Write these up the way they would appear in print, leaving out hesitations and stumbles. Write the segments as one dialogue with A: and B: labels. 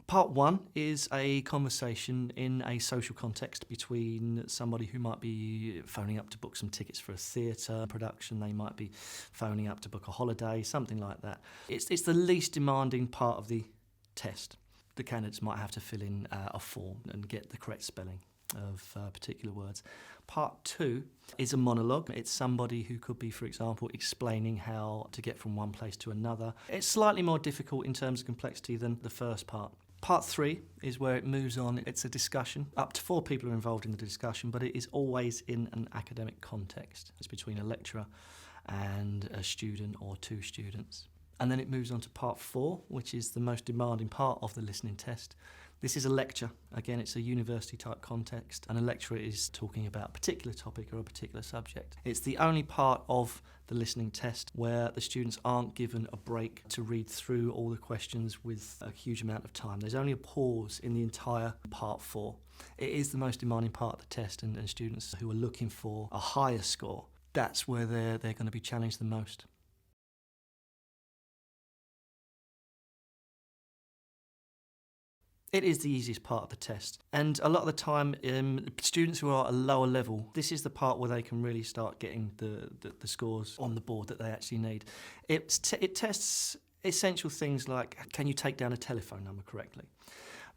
A: Part one is a conversation in a social context between somebody who might be phoning up to book some tickets for a theatre production, they might be phoning up to book a holiday, something like that. It's the least demanding part of the test. The candidates might have to fill in a form and get the correct spelling of particular words. Part two is a monologue. It's somebody who could be, for example, explaining how to get from one place to another. It's slightly more difficult in terms of complexity than the first part. Part three is where it moves on. It's a discussion. Up to 4 people are involved in the discussion, but it is always in an academic context. It's between a lecturer and a student or 2 students. And then it moves on to part 4, which is the most demanding part of the listening test. This is a lecture. Again, it's a university type context, and a lecturer is talking about a particular topic or a particular subject. It's the only part of the listening test where the students aren't given a break to read through all the questions with a huge amount of time. There's only a pause in the entire part 4. It is the most demanding part of the test, and students who are looking for a higher score, that's where they're going to be challenged the most. It is the easiest part of the test, and a lot of the time students who are at a lower level, this is the part where they can really start getting the scores on the board that they actually need. It tests essential things like, can you take down a telephone number correctly?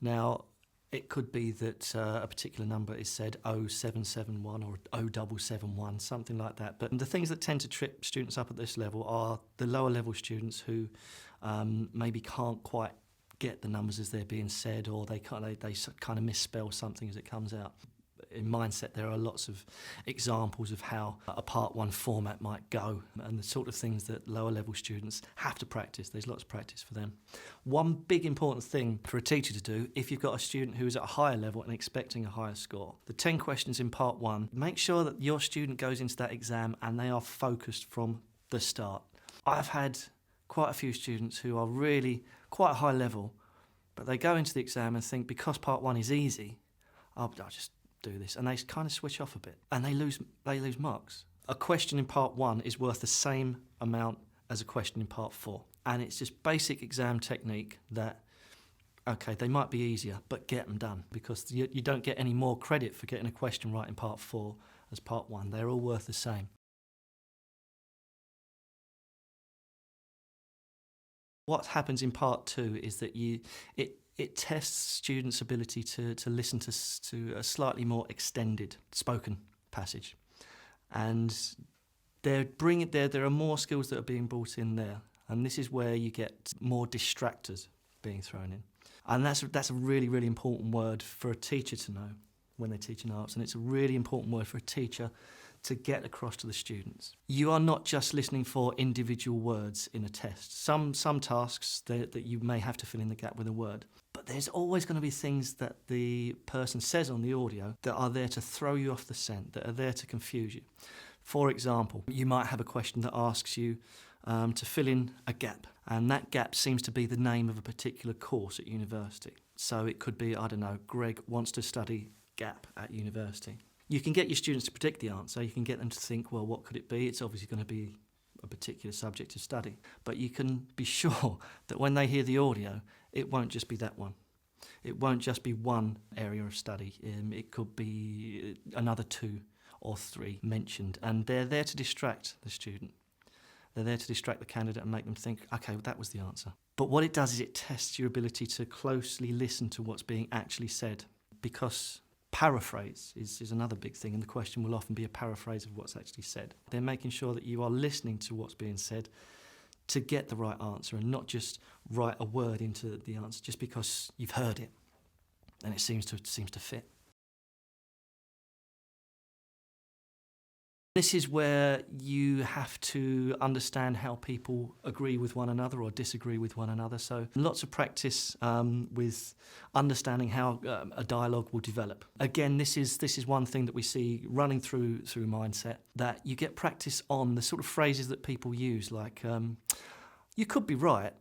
A: Now, it could be that a particular number is said 0771 or 0771, something like that. But the things that tend to trip students up at this level are the lower level students who maybe can't quite get the numbers as they're being said, or they kind of misspell something as it comes out. In Mindset, there are lots of examples of how a part 1 format might go and the sort of things that lower level students have to practice. There's lots of practice for them. One big important thing for a teacher to do, if you've got a student who is at a higher level and expecting a higher score, the 10 questions in part 1, make sure that your student goes into that exam and they are focused from the start. I've had quite a few students who are really quite high level, but they go into the exam and think, because part 1 is easy, I'll just do this, and they kind of switch off a bit, and they lose marks. A question in part 1 is worth the same amount as a question in part 4, and it's just basic exam technique that, okay, they might be easier, but get them done, because you don't get any more credit for getting a question right in part 4 as part 1. They're all worth the same. What happens in part 2 is that it tests students' ability to listen to a slightly more extended spoken passage, and there are more skills that are being brought in there, and this is where you get more distractors being thrown in, and that's a really, really important word for a teacher to know when they're teaching arts, and it's a really important word for a teacher to get across to the students. You are not just listening for individual words in a test. Some tasks that you may have to fill in the gap with a word, but there's always going to be things that the person says on the audio that are there to throw you off the scent, that are there to confuse you. For example, you might have a question that asks you to fill in a gap, and that gap seems to be the name of a particular course at university. So it could be, I don't know, Greg wants to study gap at university. You can get your students to predict the answer. You can get them to think, well, what could it be? It's obviously going to be a particular subject of study. But you can be sure that when they hear the audio, it won't just be that one. It won't just be one area of study. It could be another 2 or 3 mentioned. And they're there to distract the student. They're there to distract the candidate and make them think, okay, well, that was the answer. But what it does is it tests your ability to closely listen to what's being actually said, because paraphrase is another big thing, and the question will often be a paraphrase of what's actually said. They're making sure that you are listening to what's being said to get the right answer, and not just write a word into the answer just because you've heard it and it seems to fit. This is where you have to understand how people agree with one another or disagree with one another. So lots of practice with understanding how a dialogue will develop. Again, this is one thing that we see running through Mindset, that you get practice on the sort of phrases that people use, like you could be right,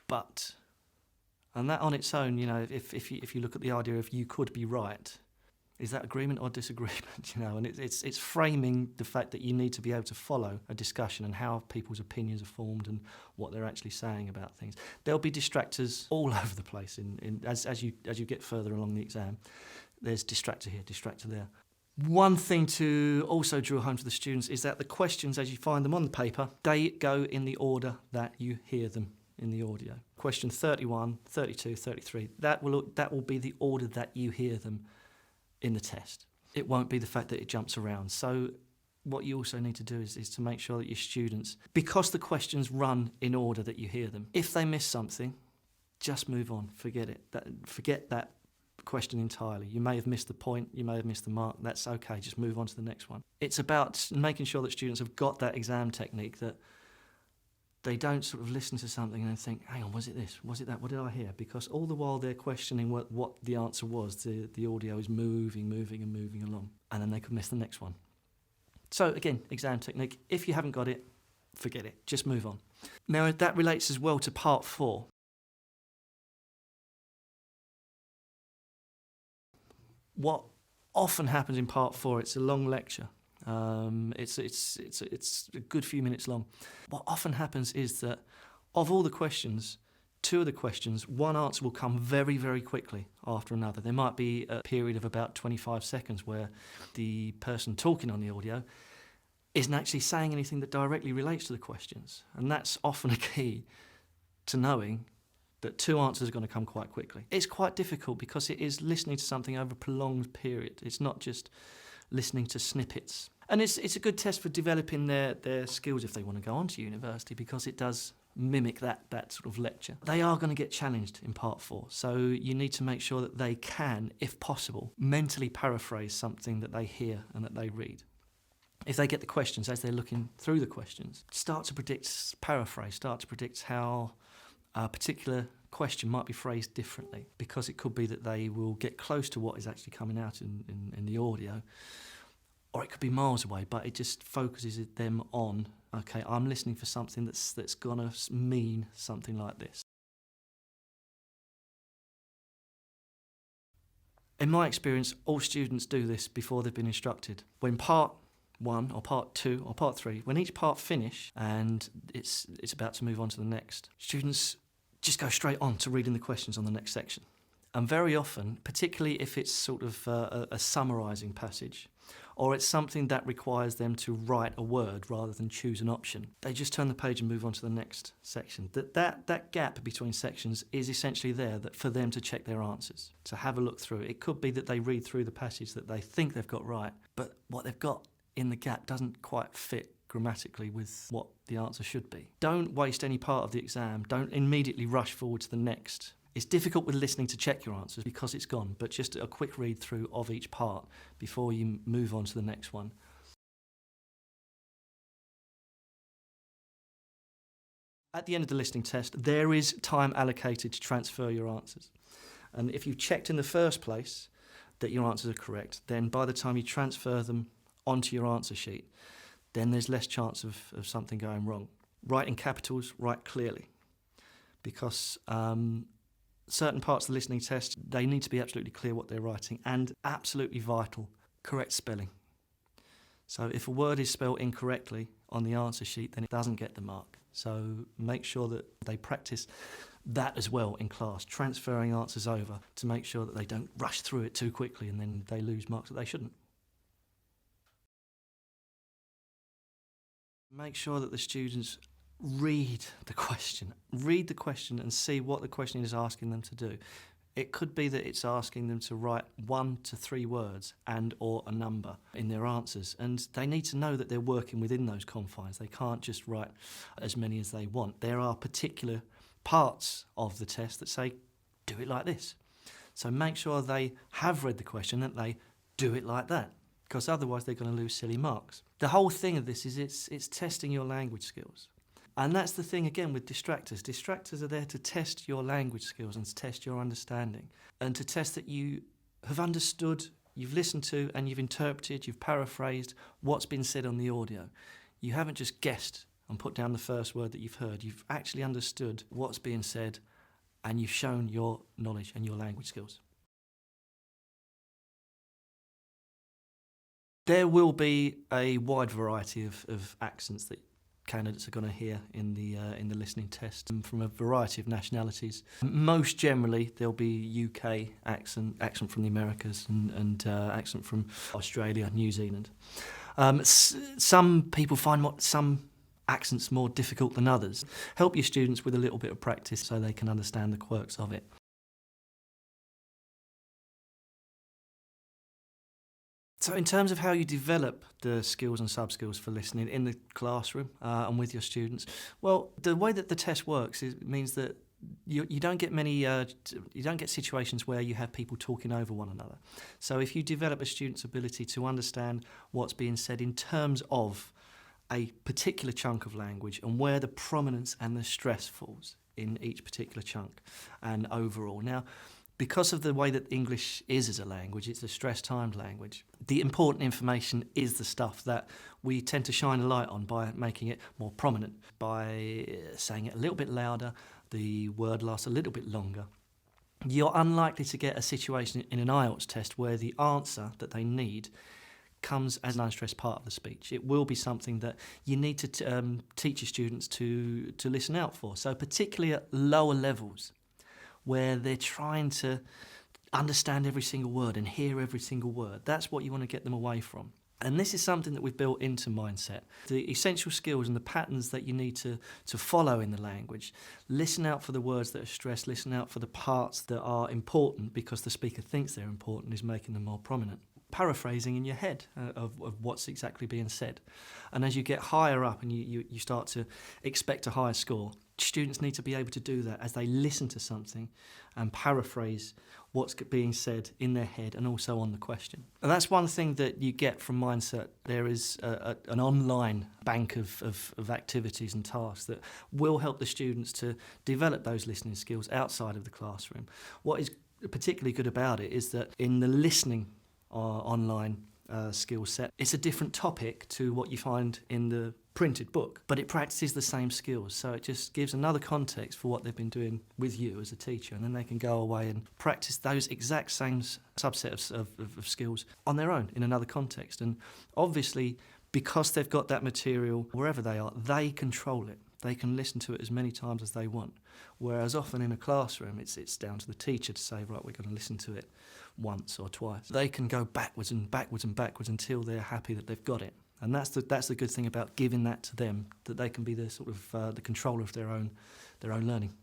A: but, and that on its own, if you look at the idea of you could be right, Is that agreement or disagreement? And it's framing the fact that you need to be able to follow a discussion and how people's opinions are formed and what they're actually saying about things. There'll be distractors all over the place as you get further along the exam. There's distractor here, distractor there. One thing to also drill home to the students is that the questions, as you find them on the paper, they go in the order that you hear them in the audio. Question 31, 32, 33, that will be the order that you hear them in the test. It won't be the fact that it jumps around. So what you also need to do is to make sure that your students, because the questions run in order that you hear them, if they miss something, just move on, forget it. Forget that question entirely. You may have missed the point, you may have missed the mark, that's okay, just move on to the next one. It's about making sure that students have got that exam technique, that they don't sort of listen to something and think, hang on, was it this, was it that, what did I hear? Because all the while they're questioning what the answer was, the audio is moving along, and then they could miss the next one. So again, exam technique, if you haven't got it, forget it, just move on. Now that relates as well to part 4. What often happens in part 4, it's a long lecture. It's a good few minutes long. What often happens is that of all the questions, 2 of the questions, one answer will come very, very quickly after another. There might be a period of about 25 seconds where the person talking on the audio isn't actually saying anything that directly relates to the questions. And that's often a key to knowing that 2 answers are going to come quite quickly. It's quite difficult because it is listening to something over a prolonged period. It's not just listening to snippets. And it's a good test for developing their skills if they want to go on to university, because it does mimic that sort of lecture. They are going to get challenged in part 4, so you need to make sure that they can, if possible, mentally paraphrase something that they hear and that they read. If they get the questions, as they're looking through the questions, start to predict how a particular question might be phrased differently, because it could be that they will get close to what is actually coming out in the audio, or it could be miles away, but it just focuses them on, okay, I'm listening for something that's going to mean something like this. In my experience, all students do this before they've been instructed. When part 1 or part 2 or part 3, when each part finish and it's about to move on to the next, students just go straight on to reading the questions on the next section. And very often, particularly if it's sort of a summarising passage, or it's something that requires them to write a word rather than choose an option, they just turn the page and move on to the next section. That gap between sections is essentially there for them to check their answers, to have a look through. It could be that they read through the passage that they think they've got right, but what they've got in the gap doesn't quite fit grammatically with what the answer should be. Don't waste any part of the exam. Don't immediately rush forward to the next. It's difficult with listening to check your answers because it's gone, but just a quick read through of each part before you move on to the next one. At the end of the listening test, there is time allocated to transfer your answers. And if you've checked in the first place that your answers are correct, then by the time you transfer them onto your answer sheet, then there's less chance of something going wrong. Write in capitals, write clearly, because certain parts of the listening test, they need to be absolutely clear what they're writing, and absolutely vital, correct spelling. So if a word is spelled incorrectly on the answer sheet, then it doesn't get the mark. So make sure that they practice that as well in class, transferring answers over to make sure that they don't rush through it too quickly and then they lose marks that they shouldn't. Make sure that the students read the question and see what the question is asking them to do. It could be that it's asking them to write 1 to 3 words and or a number in their answers, and they need to know that they're working within those confines. They can't just write as many as they want. There are particular parts of the test that say, do it like this. So make sure they have read the question, that they do it like that, because otherwise they're going to lose silly marks. The whole thing of this is it's testing your language skills. And that's the thing again with distractors. Distractors are there to test your language skills and to test your understanding, and to test that you have understood, you've listened to, and you've interpreted, you've paraphrased what's been said on the audio. You haven't just guessed and put down the first word that you've heard. You've actually understood what's being said, and you've shown your knowledge and your language skills. There will be a wide variety of accents that candidates are going to hear in the listening test from a variety of nationalities. Most generally, there'll be UK accent from the Americas, and accent from Australia, New Zealand. Some people find some accents more difficult than others. Help your students with a little bit of practice so they can understand the quirks of it. So in terms of how you develop the skills and sub-skills for listening in the classroom and with your students, well, the way that the test works means that you don't get you don't get situations where you have people talking over one another. So if you develop a student's ability to understand what's being said in terms of a particular chunk of language and where the prominence and the stress falls in each particular chunk and overall. Now, because of the way that English is as a language, it's a stress-timed language, the important information is the stuff that we tend to shine a light on by making it more prominent, by saying it a little bit louder, the word lasts a little bit longer. You're unlikely to get a situation in an IELTS test where the answer that they need comes as an unstressed part of the speech. It will be something that you need to teach your students to listen out for. So particularly at lower levels, where they're trying to understand every single word and hear every single word. That's what you want to get them away from. And this is something that we've built into Mindset. The essential skills and the patterns that you need to follow in the language. Listen out for the words that are stressed, listen out for the parts that are important because the speaker thinks they're important, is making them more prominent. Paraphrasing in your head of what's exactly being said. And as you get higher up and you start to expect a higher score, students need to be able to do that as they listen to something and paraphrase what's being said in their head and also on the question. And that's one thing that you get from Mindset. There is an online bank of activities and tasks that will help the students to develop those listening skills outside of the classroom. What is particularly good about it is that in the listening online skill set, it's a different topic to what you find in the printed book, but it practices the same skills, so it just gives another context for what they've been doing with you as a teacher, and then they can go away and practice those exact same subset of skills on their own in another context. And obviously, because they've got that material wherever they are, they control it. They can listen to it as many times as they want, whereas often in a classroom it's down to the teacher to say, right, we're going to listen to it once or twice. They can go backwards and backwards and backwards until they're happy that they've got it. And that's the good thing about giving that to them, that they can be the sort of the controller of their own learning.